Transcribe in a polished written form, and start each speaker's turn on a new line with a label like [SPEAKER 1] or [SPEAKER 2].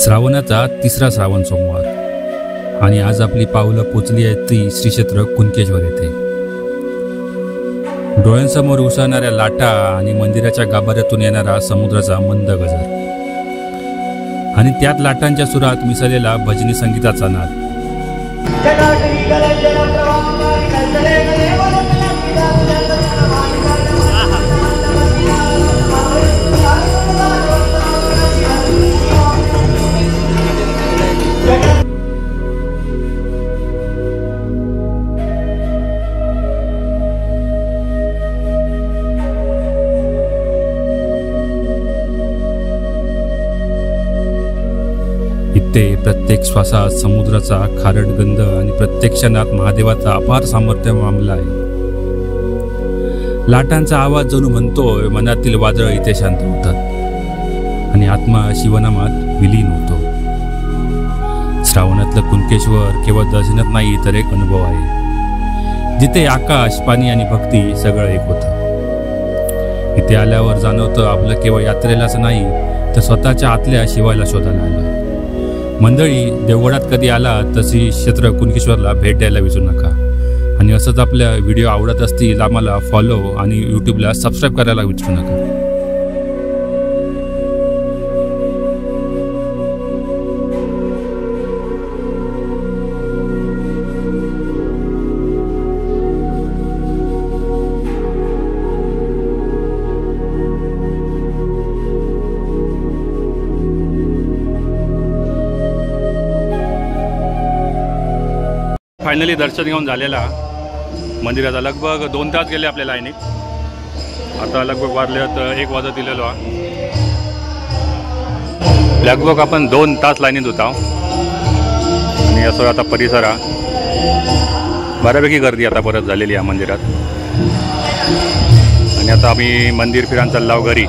[SPEAKER 1] श्रावणाचा तिसरा श्रावण सोमवार आणि आज आपली पावलं पोचली आहेत ती श्री क्षेत्र कुणकेश्वर येथे। डोळ्यांसमोर उसळणाऱ्या लाटा आणि मंदिराच्या गाभाऱ्यातून येणारा समुद्राचा मंद गजर आणि त्यात लाटांच्या सुरात मिसळलेला भजनी संगीताचा नाद। इथे प्रत्येक श्वासात समुद्राचा खारट गंध आणि प्रत्येक क्षणात महादेवाचा अपार सामर्थ्य मामला आहे। लाटांचा आवाज जणू म्हणतोय मनातील वादळ इथे शांत होतात आणि आत्मा शिवनामात विलीन होतो। श्रावणातलं कुणकेश्वर केवळ दर्शनात नाही तर एक अनुभव आहे, जिथे आकाश, पाणी आणि भक्ती सगळं एक होतं। इथे आल्यावर जाणवतं आपलं केवळ यात्रेलाच नाही तर स्वतःच्या आतल्या शिवायला शोधायला आलं। मंडळी, देवगडात कधी आला तर श्री क्षेत्र कुणकेश्वरला भेट द्यायला विसरू नका आणि असंच आपल्या व्हिडिओ आवडत असतील आम्हाला फॉलो आणि यूट्यूबला सबस्क्राईब करायला विसरू नका। फायनली दर्शन घेऊन झालेला मंदिराचा लगभग 2 तास गेले आपल्या लाईनीत। आता लगभग वाजले तर 1 वाजत दिलेलो लगभग आपण 2 तास लाईनीत होता आणि असं आता परिसरा बऱ्यापैकी गर्दी आता परत झालेली आहे मंदिरात आणि आता आम्ही मंदिर फिरायला चाललो घरी।